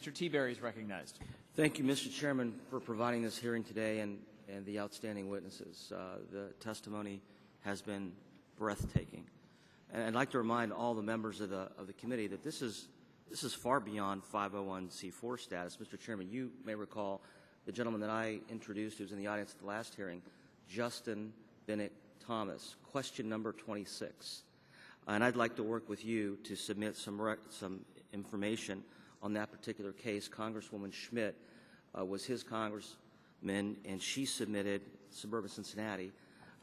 Mr. Tiberi is recognized. Thank you, Mr. Chairman, for providing this hearing today and the outstanding witnesses. The testimony has been breathtaking. And I'd like to remind all the members of the committee that this is far beyond 501c4 status. Mr. Chairman, you may recall the gentleman that I introduced who was in the audience at the last hearing, Justin Bennett Thomas, question number 26. And I'd like to work with you to submit some information on that particular case. Congresswoman Schmidt was his congressman, and she submitted, suburban Cincinnati,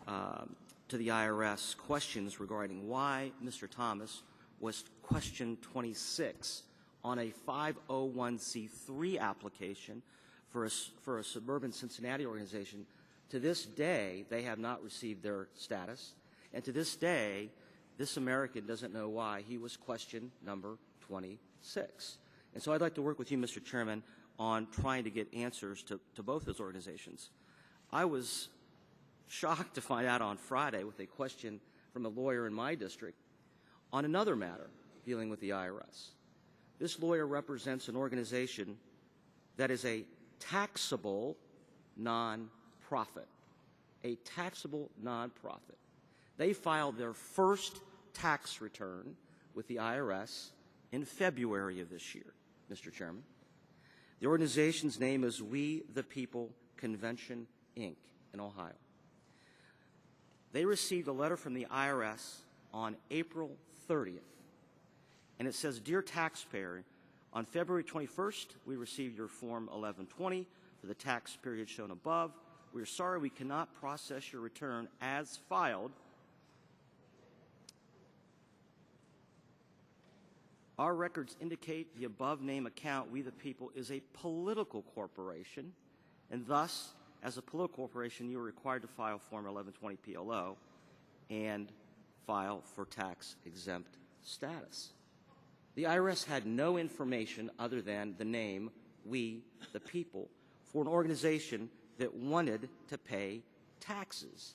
to the IRS questions regarding why Mr. Thomas was question 26 on a 501c3 application for a suburban Cincinnati organization. To this day, they have not received their status, and to this day, this American doesn't know why he was question number 26. And so I'd like to work with you, Mr. Chairman, on trying to get answers to both those organizations. I was shocked to find out on Friday with a question from a lawyer in my district on another matter dealing with the IRS. This lawyer represents an organization that is a taxable nonprofit, a taxable nonprofit. They filed their first tax return with the IRS in February of this year, Mr. Chairman. The organization's name is We the People Convention, Inc. in Ohio. They received a letter from the IRS on April 30th, and it says, "Dear taxpayer, on February 21st, we received your Form 1120 for the tax period shown above. We are sorry we cannot process your return as filed. Our records indicate the above-named account, We the People, is a political corporation, and thus, as a political corporation, you are required to file Form 1120 PLO and file for tax-exempt status." The IRS had no information other than the name We the People for an organization that wanted to pay taxes,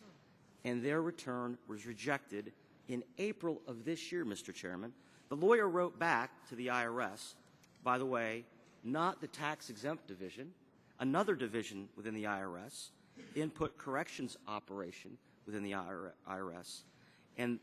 and their return was rejected in April of this year, Mr. Chairman. The lawyer wrote back to the IRS, by the way, not the tax-exempt division, another division within the IRS, input corrections operation within the IRS. And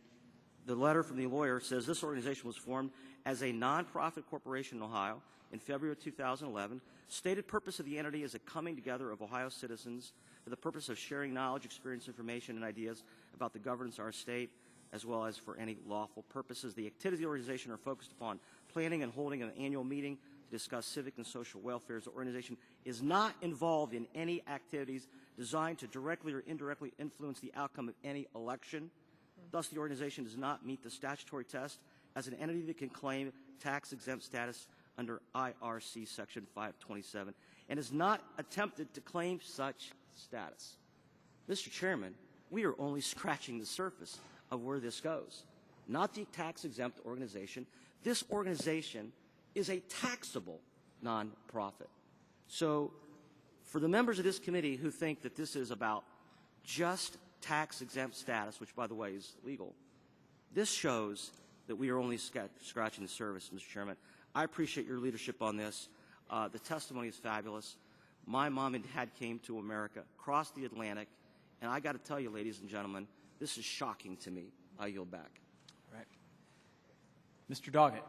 the letter from the lawyer says this organization was formed as a nonprofit corporation in Ohio in February of 2011. Stated purpose of the entity is a coming together of Ohio citizens for the purpose of sharing knowledge, experience, information, and ideas about the governance of our state, as well as for any lawful purposes. The activities of the organization are focused upon planning and holding an annual meeting to discuss civic and social welfare. The organization is not involved in any activities designed to directly or indirectly influence the outcome of any election. Thus, the organization does not meet the statutory test as an entity that can claim tax-exempt status under IRC Section 527 and has not attempted to claim such status. Mr. Chairman, we are only scratching the surface of where this goes. Not the tax-exempt organization. This organization is a taxable nonprofit. So for the members of this committee who think that this is about just tax-exempt status, which, by the way, is legal, this shows that we are only scratching the surface, Mr. Chairman. I appreciate your leadership on this. The testimony is fabulous. My mom and dad came to America, crossed the Atlantic, and I got to tell you, ladies and gentlemen, this is shocking to me. I yield back. All right. Mr. Doggett.